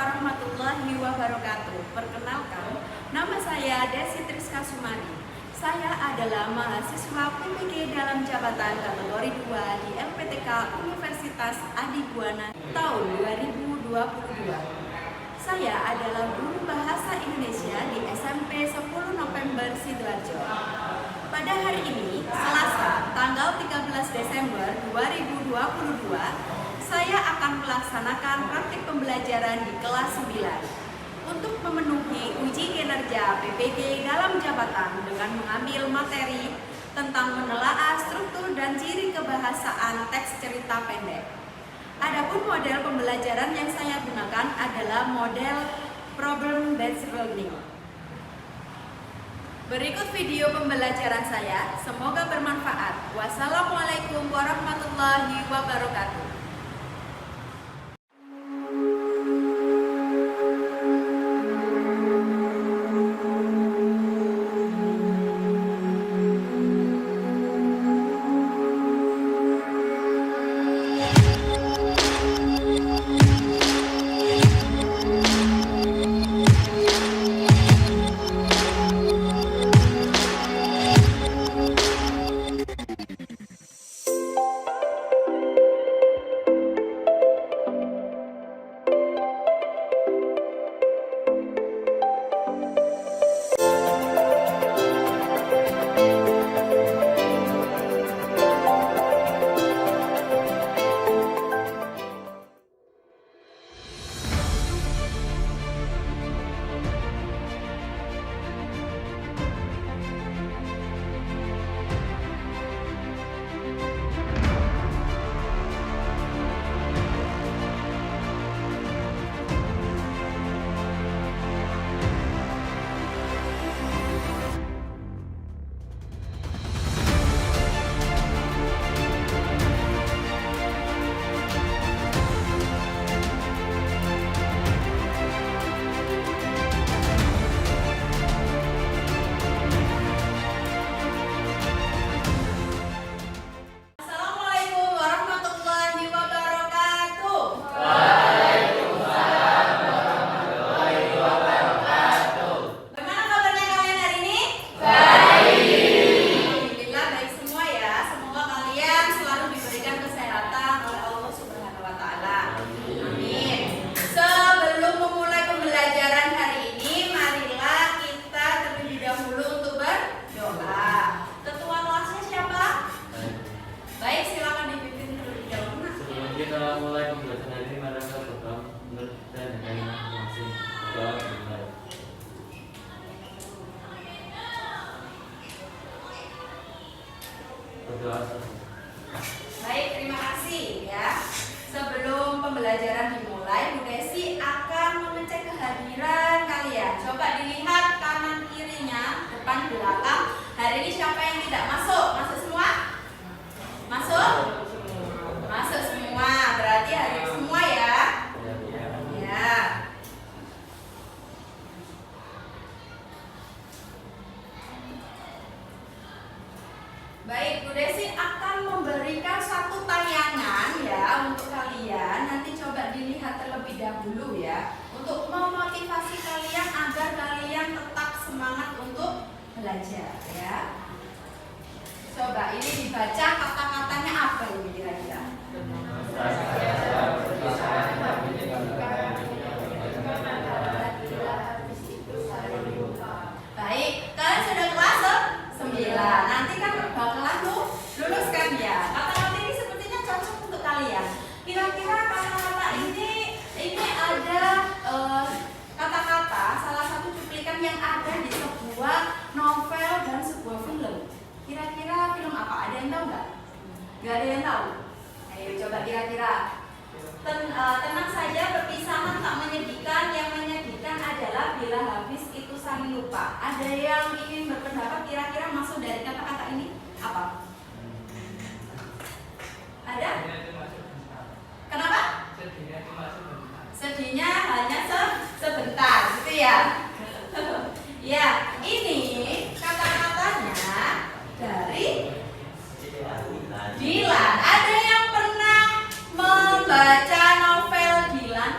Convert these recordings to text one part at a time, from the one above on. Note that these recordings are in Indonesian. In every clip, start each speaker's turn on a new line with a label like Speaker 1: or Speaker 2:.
Speaker 1: warahmatullahi wabarakatuh. Perkenalkan, nama saya Desi Triska Sumadi. Saya adalah mahasiswa PPG dalam jabatan kategori 2 di LPTK Universitas Adi Buana tahun 2022. Saya adalah guru bahasa Indonesia di SMP 10 November Sidoarjo. Pada hari ini, Selasa, tanggal 13 Desember 2022, saya akan melaksanakan praktik pembelajaran di kelas 9 untuk memenuhi uji kinerja PPG dalam jabatan dengan mengambil materi tentang menelaah struktur dan ciri kebahasaan teks cerita pendek. Adapun model pembelajaran yang saya gunakan adalah model problem based learning. Berikut video pembelajaran saya, semoga bermanfaat. Wassalamualaikum warahmatullahi wabarakatuh.
Speaker 2: Kita mulai pembelajaran hari ini, mari kita berdoa menurut dan dengan masing-masing. Doa dimulai. Berdoa.
Speaker 1: Baik, terima kasih ya. Sebelum pembelajaran dimulai, Bu Desi akan mengecek kehadiran kalian. Coba dilihat kanan kirinya, depan belakang. Hari ini siapa yang tidak masuk? Masuk semua? Masuk? Masuk semua. Berarti hari ini semua ya? Ya. Baik, Bu Desi akan memberikan satu tayangan ya untuk kalian. Nanti coba dilihat terlebih dahulu ya, untuk memotivasi kalian agar kalian tetap semangat untuk belajar ya. Coba ini dibaca kata-katanya apa ini kira-kira? Baik, kalian sudah kelas 9. Nanti kan bakalan lulus kan ya. Kata-kata ini sepertinya cocok untuk kalian. Kira-kira kata-kata ini ada kata-kata salah satu cuplikan yang ada di sebuah novel dan sebuah film. Kira-kira film apa? Ada yang tahu nggak? Nggak ada yang tahu. Ayo coba kira-kira. Tenang saja, perpisahan tak menyedihkan. Yang menyedihkan adalah bila habis itu saling lupa. Ada yang ingin berpendapat kira-kira masuk dari kata-kata ini apa? Ada? Kenapa? Sedihnya hanya sebentar, gitu ya? Ya, ini kata-katanya dari Dilan. Ada yang pernah membaca novel Dilan?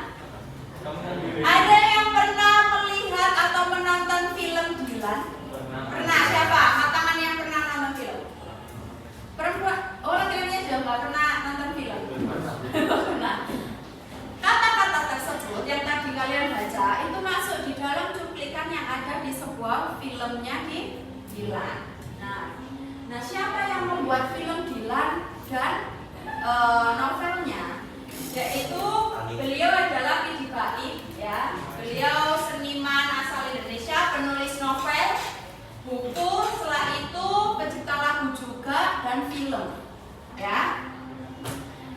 Speaker 1: sebuah filmnya Dilan. Nah, siapa yang membuat film Dilan dan novelnya? Yaitu beliau adalah Pidi Bait, ya. Beliau seniman asal Indonesia, penulis novel, buku, setelah itu pencipta lagu juga dan film, ya.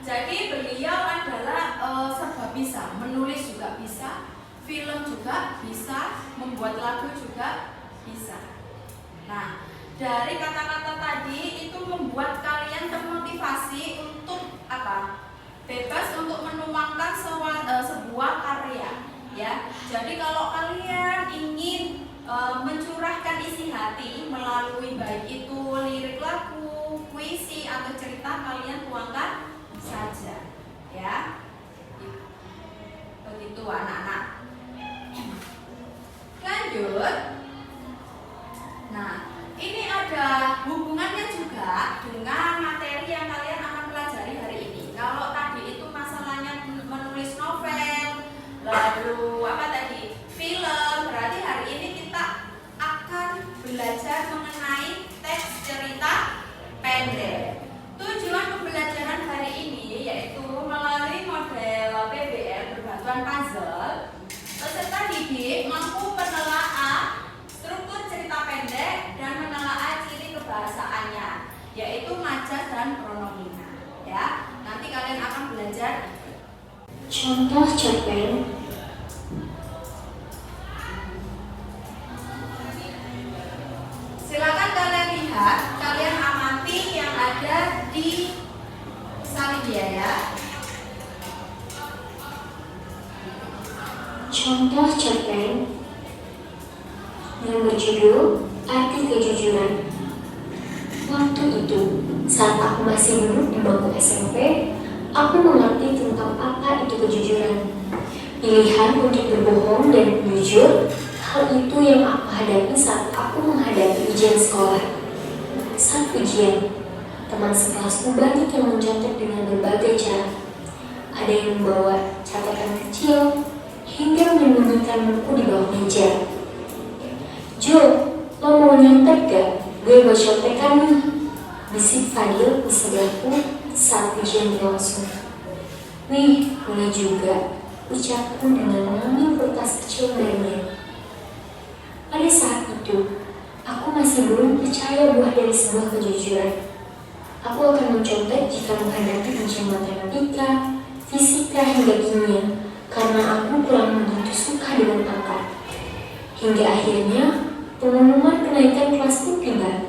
Speaker 1: Jadi beliau adalah serba bisa, menulis juga bisa, film juga bisa, membuat lagu juga bisa. Nah, dari kata-kata tadi itu membuat kalian termotivasi untuk apa? Bebas untuk menuangkan sebuah karya, ya. Jadi kalau kalian ingin mencurahkan isi hati melalui baik itu lirik lagu, puisi atau cerita, kalian tuangkan saja, ya. Begitu anak-anak. Lanjut. Nah, ini ada hubungannya juga dengan materi yang kalian akan pelajari hari ini. Kalau tadi itu masalahnya menulis novel, lalu apa tadi? Film. Berarti hari ini kita akan belajar mengenai teks cerita pendek. Tujuan pembelajaran hari ini yaitu melalui model PBL berbantuan puzzle, peserta didik mampu menelaah struktur cerita pendek dan menelaah ciri kebahasaannya, yaitu majas dan pronomina. Ya, nanti kalian akan belajar.
Speaker 3: Contoh cerpen.
Speaker 1: Silakan kalian lihat, kalian amati yang ada di salibnya, ya.
Speaker 3: Contoh cerpen yang berjudul Arti Kejujuran. Waktu itu, saat aku masih duduk di bangku SMP, aku mengerti tentang apa itu kejujuran. Pilihan untuk berbohong dan jujur, hal itu yang aku hadapi saat aku menghadapi ujian sekolah. Saat ujian, teman sekelasku banyak yang mencontek dengan berbagai cara. Ada yang membawa catatan kecil, hingga menyembunyikan buku di bawah meja. "Jo, lo mau nyontek gak? Gue mau contekan nih," bisik Fadil di sebelahku saat ujian berlangsung. "Wih, boleh juga," ucapku dengan mengambil kertas kecil darinya. Pada saat itu, aku masih belum percaya buah dari sebuah kejujuran. Aku akan mencontek jika menghadapi ujian matematika, fisika hingga kimia, karena aku kurang begitu suka dengan angka. Hingga akhirnya pengumuman kenaikan kelasku tiba.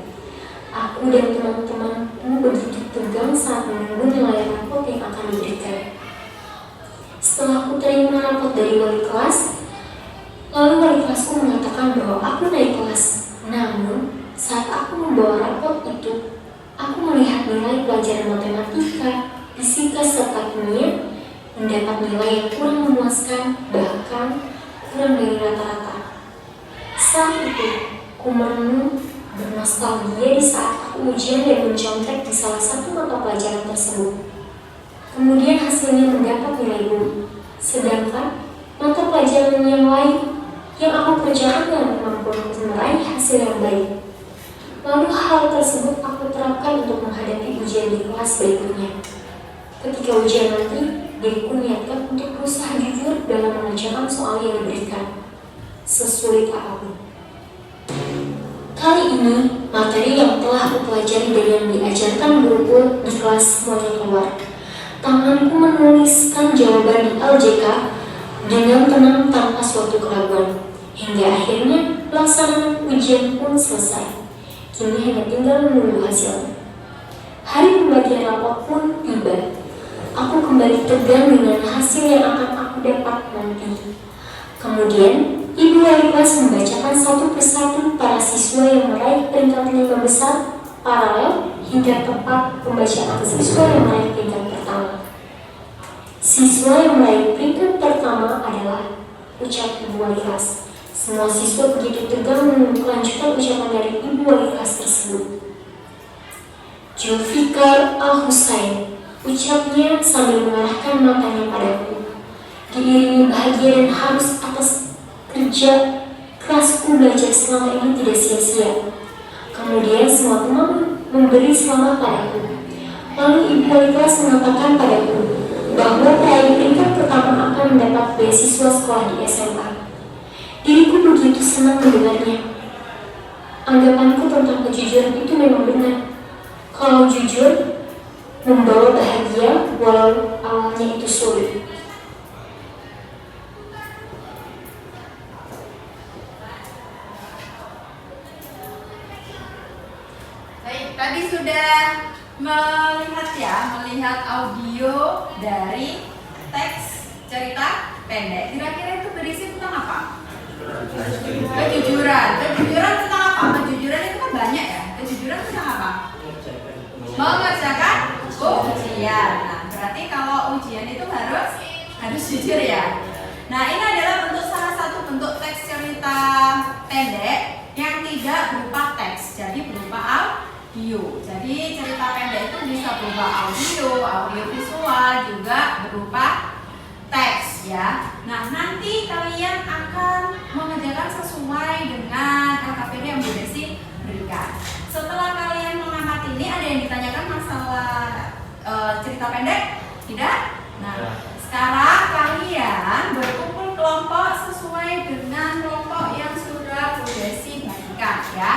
Speaker 3: Aku dan teman-temanku begitu tegang saat menunggu nilai rapot yang akan diberikan. Setelah aku terima rapot dari wali kelas, lalu wali kelasku mengatakan bahwa aku naik kelas. Namun, saat aku membawa rapot itu, aku melihat nilai pelajaran matematika, fisika, serta kimia mendapat nilai yang kurang memuaskan, bahkan kurang dari rata-rata. Saat itu, ku merenung bernostalgia di saat aku ujian dan mencontek di salah satu mata pelajaran tersebut. Kemudian hasilnya mendapat nilai buruk, sedangkan mata pelajaran yang lain yang aku kerjakan dengan kemampuan meraih hasil yang baik. Lalu hal tersebut aku terapkan untuk menghadapi ujian di kelas berikutnya. Ketika ujian nanti, diriku niatkan untuk berusaha jujur dalam mengerjakan soal yang diberikan, sesulit apapun. Kali ini, materi yang telah aku pelajari dan yang diajarkan guruku di kelas semuanya keluar. Tanganku menuliskan jawaban di LJK dengan tenang tanpa suatu keraguan. Hingga akhirnya pelaksanaan ujian pun selesai. Kini hanya tinggal menunggu hasilnya. Hari pembagian rapot pun tiba. Aku kembali tegang dengan hasil yang akan aku dapat nanti. Kemudian, ibu wali kelas membacakan satu persatu para siswa yang meraih peringkat 5 besar paralel hingga tepat pembacaan siswa yang meraih peringkat pertama. Siswa yang meraih peringkat pertama adalah, ucap ibu wali kelas. Semua siswa begitu tegang menunggu kelanjutan ucapan dari ibu wali kelas tersebut. Zulfikar Al-Husain, ucapnya sambil mengarahkan matanya padaku. Diiringi bahagia dan harus atas kerja Kelasku belajar selama ini tidak sia-sia. Kemudian semua teman memberi selamat padaku. Lalu ibu wali kelas mengatakan padaku bahwa peraih peringkat pertama akan mendapat beasiswa sekolah di SMA. Diriku begitu senang mendengarnya. Anggapanku tentang kejujuran itu memang benar. Kalau jujur, membawa bahagia walau awalnya itu sulit.
Speaker 1: Baik, tadi sudah melihat audio dari teks cerita pendek. Kira-kira itu berisi tentang apa? Kejujuran. Kejujuran tentang apa? Kejujuran itu kan banyak ya. Kejujuran tentang apa? Mengerjakan ujian. Nah, berarti kalau ujian itu harus jujur ya. Nah, ini adalah salah satu bentuk teks cerita pendek yang tidak berupa teks, jadi berupa audio. Jadi cerita pendek itu bisa berupa audio visual, juga berupa teks ya. Nah, nanti kalian akan mengerjakan sesuai dengan LKPD yang Bu Desi berikan. Setelah kalian mengamati ini, ada yang ditanyakan masalah cerita pendek? Tidak? Nah, sekarang kalian berkumpul kelompok sesuai dengan kelompok yang sudah Bu Desi bagikan ya.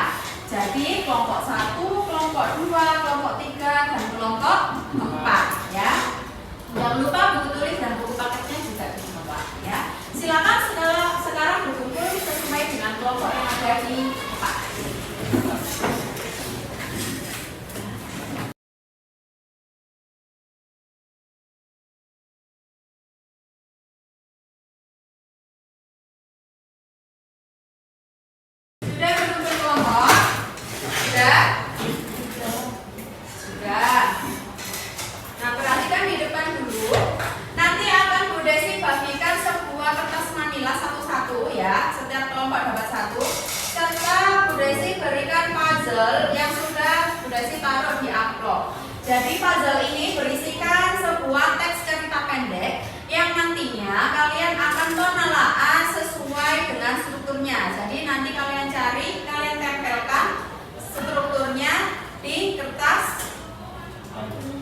Speaker 1: Jadi kelompok 1, kelompok 2, kelompok 3, dan kelompok 4 ya. Jangan lupa buku tulis dan buku paketnya juga dibawa ya. Silakan sekarang berkumpul sesuai dengan kelompok yang ada di tempat. Sudah berkumpul kelompok? Sudah. Nah, perhatikan di depan dulu. Nanti akan Bu Desi bagikan sebuah kertas manila satu-satu ya. Setiap kelompok dapat satu. Serta Bu Desi berikan puzzle yang sudah Bu Desi taruh di amplop. Jadi puzzle ini berisikan sebuah teks cerita pendek yang nantinya kalian akan menelaah sesuai dengan strukturnya. Jadi nanti kalian cari, kalian tempelkan strukturnya di kertas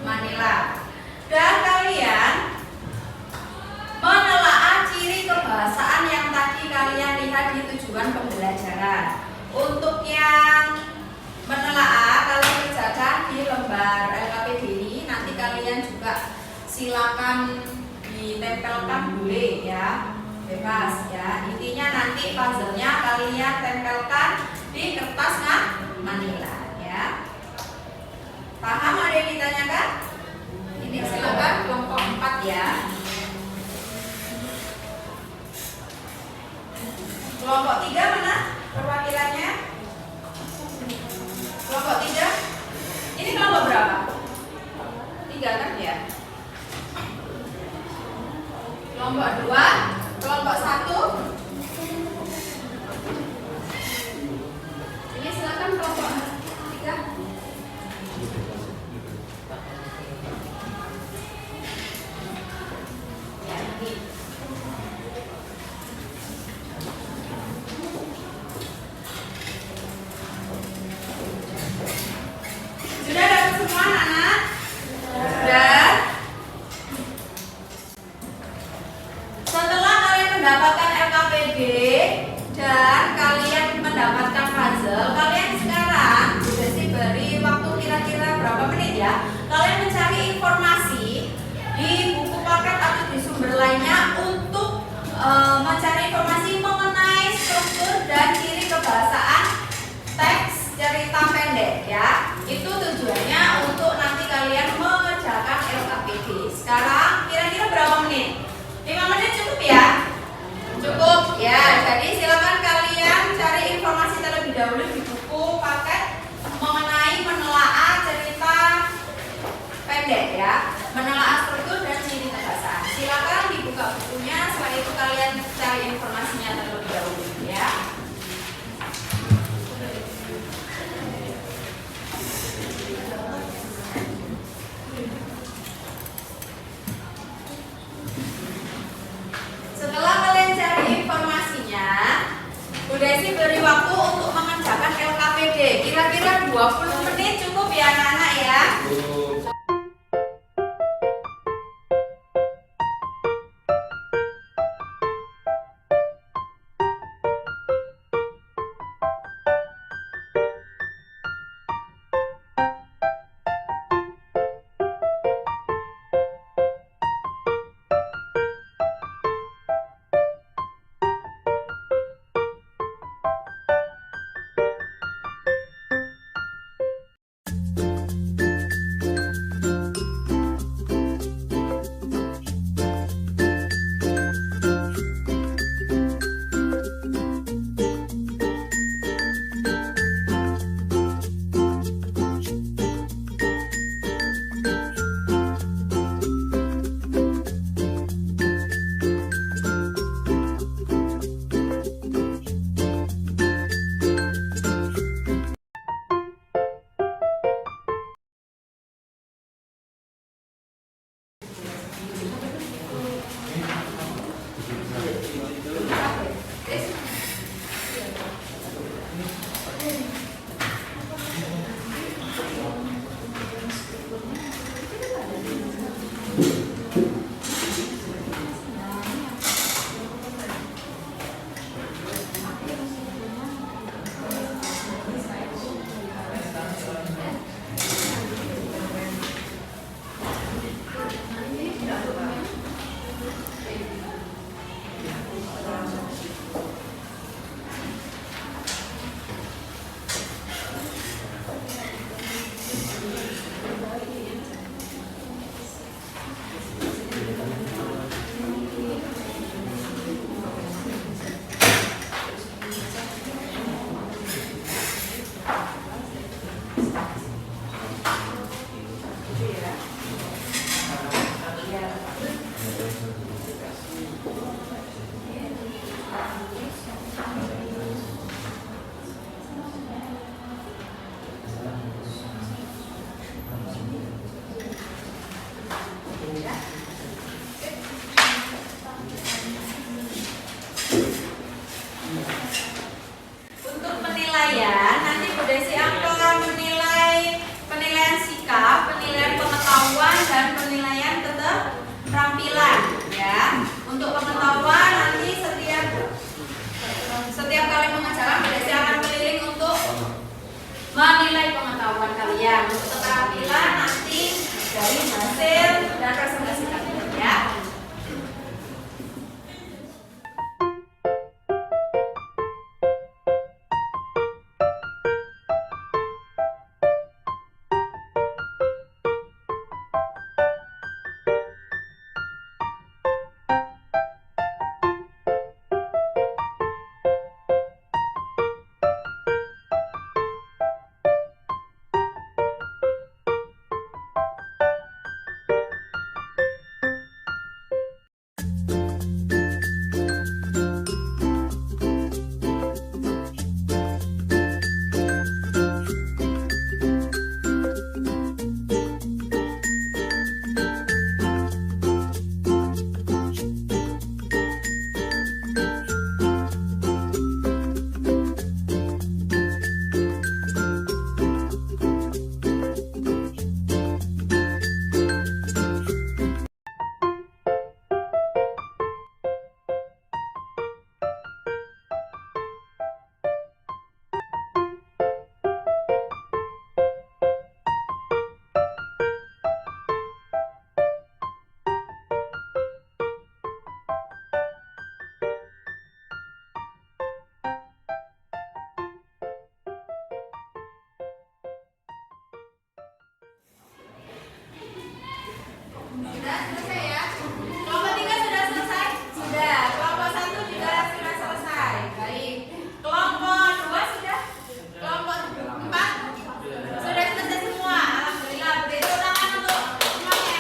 Speaker 1: manila. Dan kalian menelaah ciri kebahasaan yang tadi kalian lihat di tujuan pembelajaran. Untuk yang menelaah, kalian kerjakan di lembar LKPD ini. Nanti kalian juga silakan ditempelkan boleh ya, bebas ya. Intinya nanti puzzle-nya kalian tempelkan di kertas manila ya. Paham? Ada yang ditanyakan? Ini silakan kelompok 4 ya. Kelompok 3 mana perwakilannya? Kelompok 3? Ini kelompok berapa? 3 kan ya? Kelompok 2, kelompok 1. Ini silakan kelompok 3. Ya, ini. Sudah dapat semua anak-anak? Sudah. Setelah kalian mendapatkan LKPD dan kalian mendapatkan puzzle, kalian sekarang sudah sih beri waktu kira-kira berapa menit ya? Kalian mencari informasi di buku paket atau di sumber lainnya untuk mencari informasi mengenai struktur dan ciri kebahasaan teks cerita pendek ya. Itu tujuannya untuk nanti kalian mengerjakan LKPD. Sekarang kira-kira berapa menit? 5 menit cukup ya? Cukup ya. Jadi silakan kalian cari informasi terlebih dahulu di buku paket mengenai menelaah cerita pendek ya, menelaah struktur dan ciri kebahasaan. Silakan dibuka bukunya. Setelah itu kalian cari informasinya terlebih dahulu ya. Setelah kalian cari informasinya, Bu Desi selesai ya. Kelompok 3 sudah selesai? Sudah. Kelompok 1 juga sudah selesai. Baik. Kelompok 2 sudah? Kelompok 4 sudah selesai semua. Alhamdulillah. Beri tepuk tangan untuk semuanya.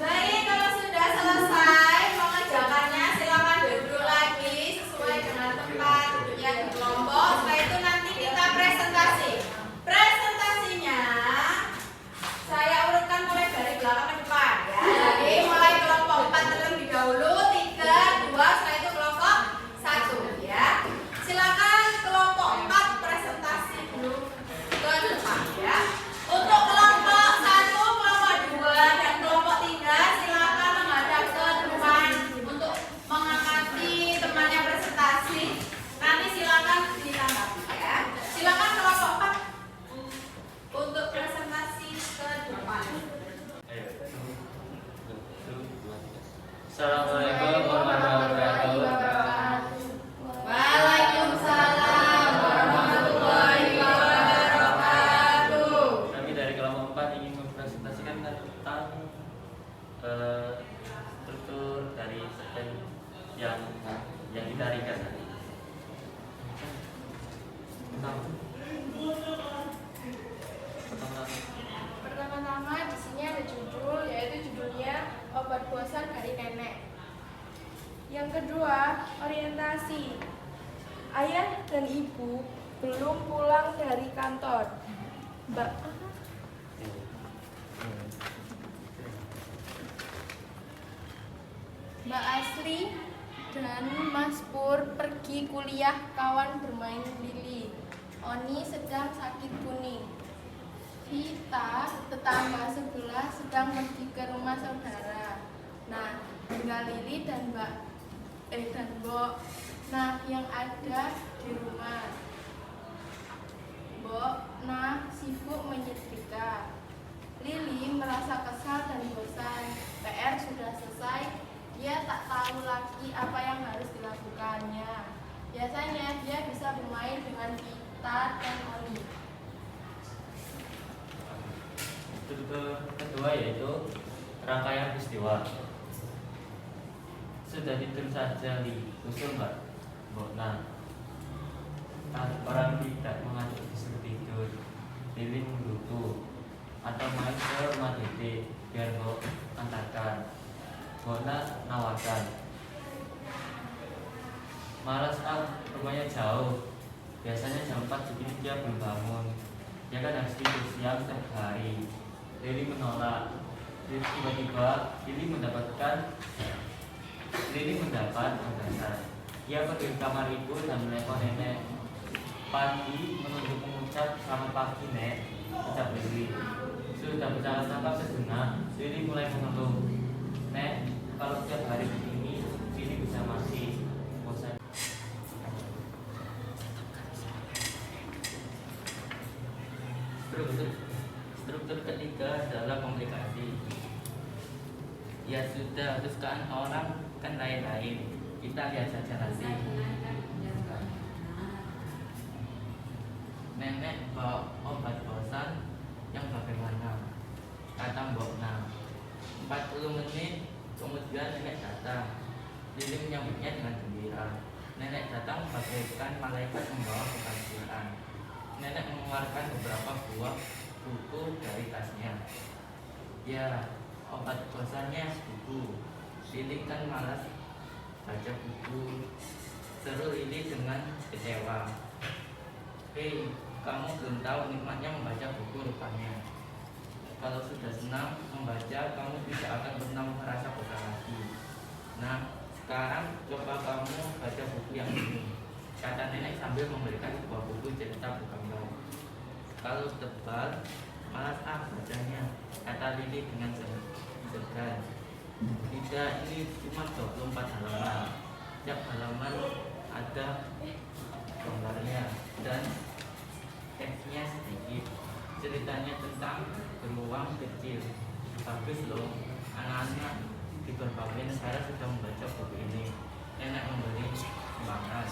Speaker 1: Baik, kalau sudah selesai pengerjaannya, silakan duduk lagi sesuai dengan tempat duduknya di kelompok. Setelah itu nanti kita presentasi. Presentasinya saya urutkan mulai dari belakang ke depan ya. Jadi mulai kelompok 4 terlebih dahulu, 3, 2, setelah itu kelompok 1 ya. Silakan kelompok 4 presentasi dulu ke depan ya. Untuk kelompok 1, kelompok 2 dan kelompok 3 silakan menghadap ke depan untuk mengamati temannya presentasi. Nanti silakan ditanggapi ya. Silakan kelompok 4 untuk presentasi ke depan.
Speaker 2: Ayo. 1, 2, 3. Assalamualaikum warahmatullahi wabarakatuh.
Speaker 1: Waalaikumsalam warahmatullahi wabarakatuh.
Speaker 2: Kami dari kelompok 4 ingin mempresentasikan tentang struktur dari cerpen yang kita ringkas tadi.
Speaker 4: Pertama-tama di sini ada judul, yaitu judulnya Obat Bosan dari Nenek. Yang kedua, orientasi. Ayah dan ibu belum pulang dari kantor. Mbak Asri dan Mas Pur pergi kuliah, kawan bermain lili. Oni sedang sakit kuning. Vita, tetangga sebelah, sedang pergi ke rumah saudara. Nah, tinggal Lili dan Mbok. Nah, yang ada di rumah. Mbok, nah, sibuk menyetrika. Lili merasa kesal dan bosan. PR sudah selesai, dia tak tahu lagi apa yang harus dilakukannya. Biasanya dia bisa bermain dengan Vita dan Oli.
Speaker 2: Struktur kedua yaitu rangkaian peristiwa. Sudah tidur saja Li, usul Mbak Bona. Orang tidak mengajak disuruh tidur, Lili menggerutu atau main ke rumah Dede biar Mbok antarkan. Bona nawarkan. Malas rumahnya jauh. Biasanya jam 4 begini dia belum bangun. Dia kan harus tidur siang setiap hari. Lili menolak. Tiba-tiba Lili mendapat pembahasan. Dia pergi ke kamar ibu dan menelpon nenek. Pagi mengucap selamat pagi Nek, ucap Lili. Sudah bercakap-cakap sejenak, Lili mulai mengeluh. Nek, kalau setiap hari begini, Lili bisa mati. Bosan. Struktur ketiga adalah komunikasi. Ya sudah, kesukaan orang kan lain-lain. Kita lihat saja nanti. Nenek bawa obat bosan yang bagaimana? Kata Mbok Nah. 40 menit kemudian nenek datang. Lili menyambutnya dengan gembira. Nenek datang bagaikan malaikat membawa kebahagiaan. Nenek mengeluarkan beberapa buah buku dari tasnya. Ya, obat bosannya buku. Lili kan malas baca buku. Seru Lili dengan kecewa. Hei, kamu belum tahu nikmatnya membaca buku rupanya. Kalau sudah senang membaca, kamu tidak akan pernah merasa bosan lagi. Nah, sekarang coba kamu baca buku yang ini, kata nenek sambil memberikan sebuah buku cerita bergambar. Kalau tebal, malas bacanya, kata Lili dengan segan. Tidak, ini cuma 24 halaman. Setiap halaman ada gambarnya dan teksnya sedikit. Ceritanya tentang beruang kecil. Bagus loh, anak-anak di berbagai negara sudah membaca buku ini. Nenek memberi semangat.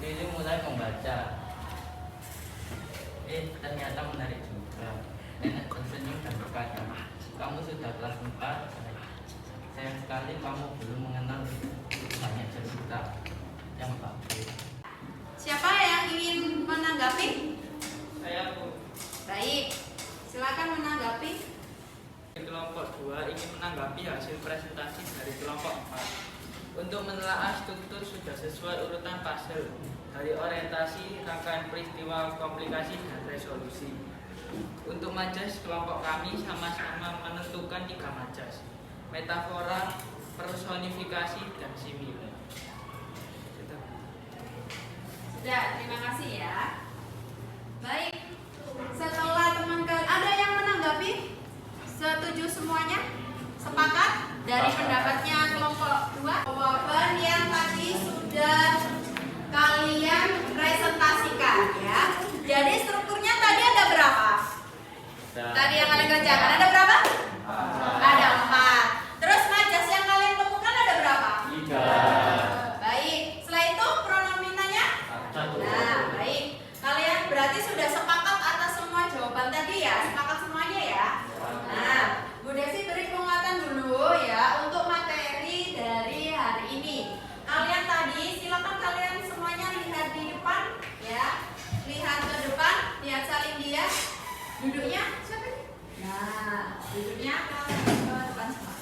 Speaker 2: Lili mulai membaca. ternyata menarik juga. Nenek tersenyum dan berkata, kamu sudah kelas 4. Sayang sekali kamu belum mengenal banyak cerita yang bagus.
Speaker 1: Siapa yang ingin menanggapi?
Speaker 5: Saya Bu.
Speaker 1: Baik, silakan menanggapi.
Speaker 5: Kelompok 2 ingin menanggapi hasil presentasi dari kelompok 4. Untuk menelaah struktur sudah sesuai urutan puzzle dari orientasi, rangkaian peristiwa, komplikasi, dan resolusi. Untuk majas, kelompok kami sama-sama menentukan 3 majas: metafora, personifikasi, dan simile.
Speaker 1: Sudah, terima kasih ya. Baik, setelah teman-teman ada yang menanggapi? Setuju semuanya? Sepakat? Dari pendapatnya kelompok 2, jawaban yang tadi sudah kalian presentasikan ya. Jadi strukturnya tadi ada berapa? Tadi yang kalian kerjakan ada berapa? Ada 4. Terus majas yang kalian temukan ada berapa?
Speaker 2: 3.
Speaker 1: Baik, setelah itu pronominanya? Nah, baik. Kalian berarti sudah sepakat atas semua jawaban tadi ya? Sepakat semuanya ya? Nah, Bu Desi beri penguatan dulu ya untuk materi dari hari ini. Kalian tadi silakan kalian semuanya lihat di depan ya. Lihat ke depan, lihat saling dia. Duduknya siapa nih? Nah, duduknya ke depan semua.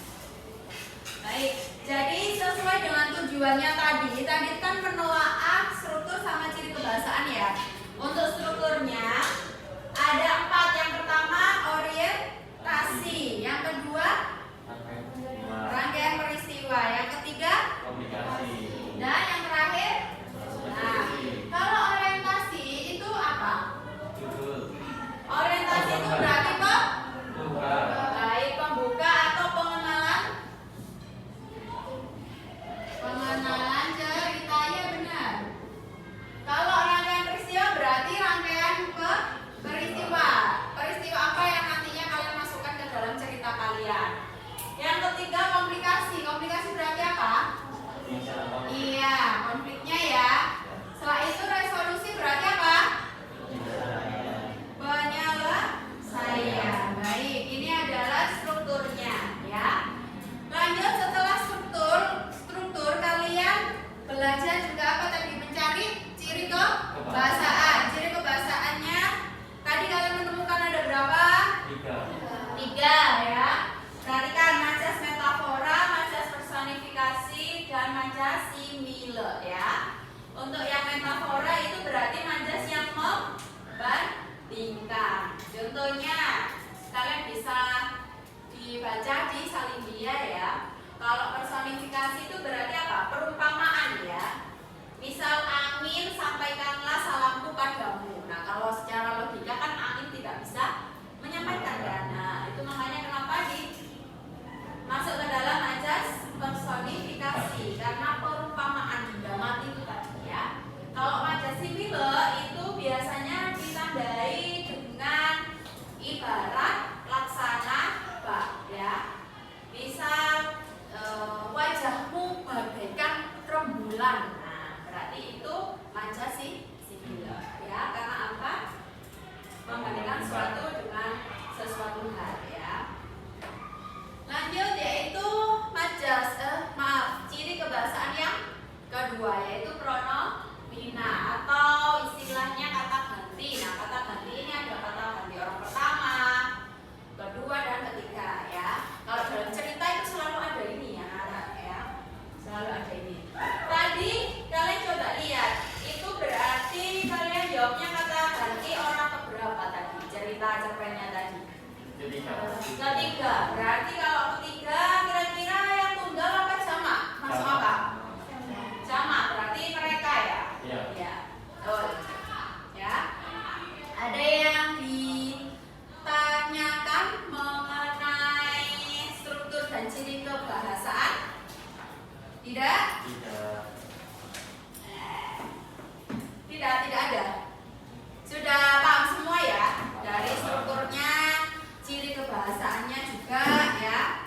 Speaker 1: Baik, jadi sesuai dengan tujuannya tadi kan menelaah struktur sama ciri kebahasaan ya. Untuk strukturnya ada 4. Yang pertama orientasi, yang kedua rangkaian peristiwa, yang ketiga dan yang terakhir. Nah, kalau orientasi itu apa? Orientasi itu berarti kok? Baik, pembuka atau pengenalan? Pengenalan cerita, ya benar. Kalau rangkaian peristiwa berarti rangkaian peristiwa. Peristiwa apa yang nantinya kalian masukkan ke dalam cerita kalian. Yang ketiga komplikasi. Komplikasi berarti apa? Iya, konfliknya ya. Setelah itu resolusi berarti apa? Penyelesaian. Baik, ini adalah strukturnya ya. Lanjut, setelah struktur kalian belajar juga apa tadi? Mencari ciri kebahasaan. Ciri kebahasaannya tadi kalian menemukan ada berapa? 3 ya. Perhatikan majas metafora, majas personifikasi, dan majas simile ya. Untuk yang metafora itu berarti majas yang membandingkan. Contohnya kalian bisa dibaca di salin dia ya. Kalau personifikasi itu berarti apa? Perumpamaan ya. Misal angin, sampaikanlah salamku padamu. Nah, kalau secara logika kan angin tidak bisa menyampaikan kan. Nah, itu makanya kenapa masuk ke dalam majas personifikasi karena perumpamaan benda mati itu tadi ya. Kalau majas simile itu biasanya ditandai dengan ibarat, laksana, bab ya. Misal wajahmu bagaikan rembulan. Berarti itu majas simile ya, karena apa? Membandingkan sesuatu dengan sesuatu hal ya. Lanjut yaitu majas ciri kebahasaan yang kedua yaitu pronomina atau istilahnya kata ganti. Nah, kata ganti ini ada kata ganti orang pertama, kedua dan ketiga ya. Kalau dalam cerita itu selalu ada ini ya, selalu ada ini. Tadi kalian coba lihat, itu berarti kalian jawabnya kata ganti orang keberapa tadi? Cerita cerpennya tadi. Ketiga. Berarti kalau ketiga kira-kira yang tunggal apa jamak? Masuk apa? Jamak. Berarti mereka ya? Ya. Betul. Ya. Ada yang ditanyakan mengenai struktur dan ciri kebahasaan? Tidak? Tidak ada. Sudah paham semua ya? Dari strukturnya, ciri kebahasaannya juga ya.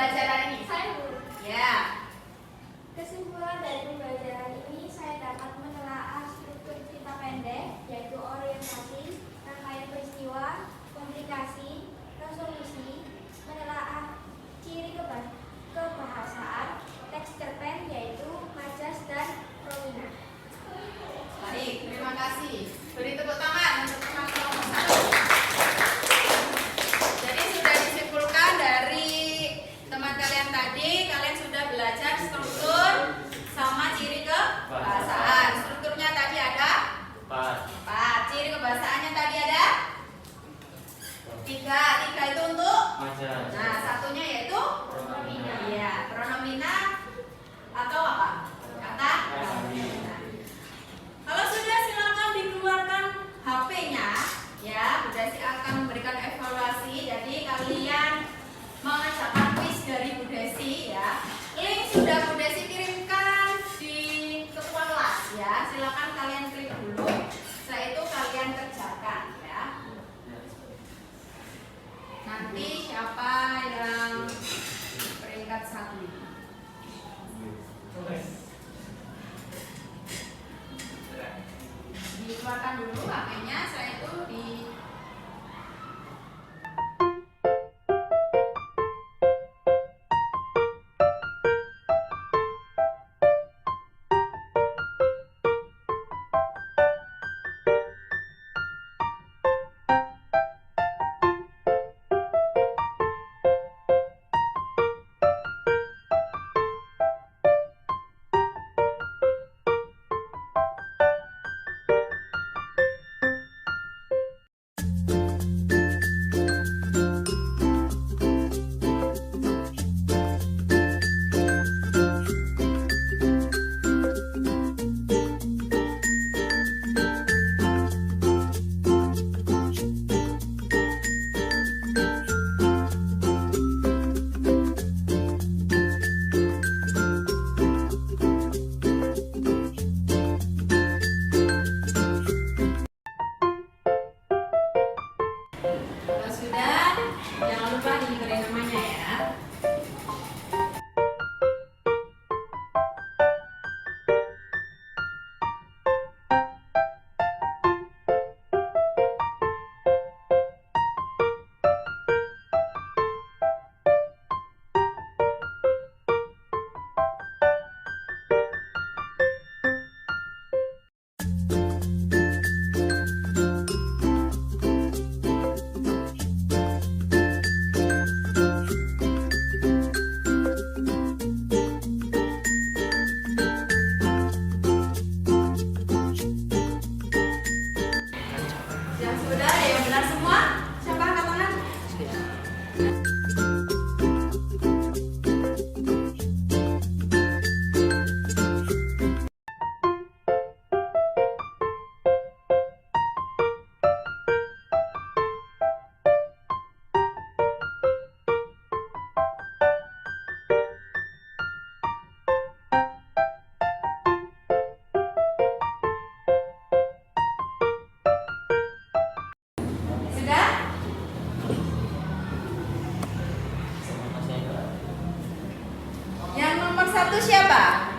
Speaker 1: pembelajaran ini?
Speaker 4: Saya guru.
Speaker 1: Ya.
Speaker 4: Kesimpulan dari pembelajaran ini saya dapat menelaah struktur cerita pendek, yaitu orientasi, rangkaian peristiwa, komplikasi, resolusi, menelaah ciri kebahasaan, teks cerpen, yaitu majas dan prominah.
Speaker 1: Baik, terima kasih. Beri tepuk tangan untuk teman kelompok 1. Jadi sudah disimpulkan dari teman kalian tadi, kalian sudah belajar struktur sama ciri kebahasaan. Strukturnya tadi ada 4. Ciri kebahasaannya tadi ada 3. 3 itu untuk? Nah, satunya yaitu? Pronomina. Iya, pronomina atau apa? Kata? Kalau sudah, silakan dikeluarkan HP-nya, ya. Bu Desi akan memberikan evaluasi. Jadi kalian mengerjakan quiz dari Bu Desi, ya. Link sudah Bu Desi kirimkan di ketua kelas, ya. Silakan kalian klik dulu. Setelah itu kalian kerjakan, ya. Nanti siapa yang peringkat 1? Dikeluarkan dulu HP-nya, setelah itu di kalau sudah, jangan lupa diberi namanya, ya. Yang sudah, yang benar semua? Siapa angkat tangan? Sudah? Yang nomor 1 siapa?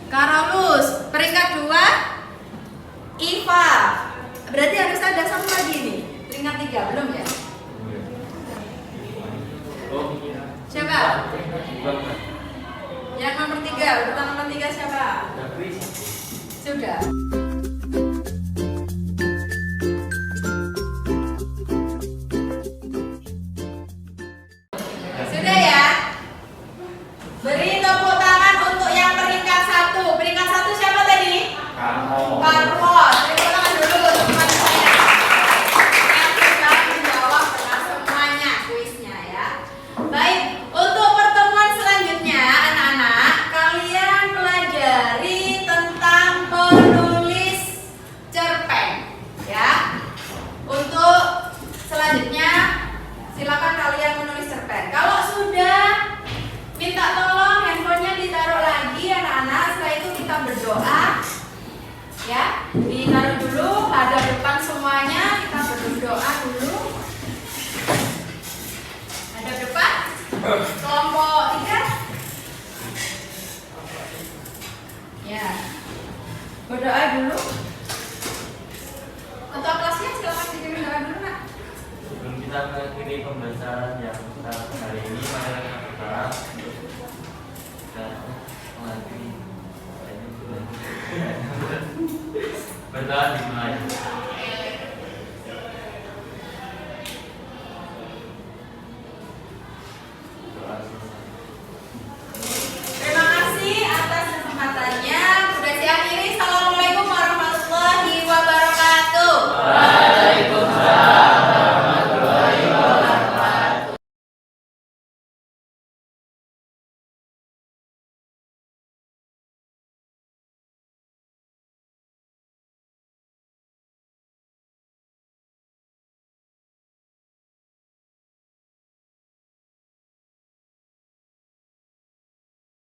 Speaker 1: Karolus. Peringkat 2 Iva. Berarti harus ada satu lagi nih. Peringkat 3 belum, ya? Siapa? Yang nomor 3, urutan nomor 3 siapa? Sudah. Sudah, ya? Beri tepuk tangan untuk yang peringkat 1. Peringkat 1 siapa tadi? Carlos. Tepuk tangan dulu untuk teman saya. Yang sudah menjawab dengan semuanya kuisnya, ya. Baik, untuk pertemuan selanjutnya, anak-anak, kalian pelajari tentang penulisan. Kelompok 3. Ya. Berdoa dulu.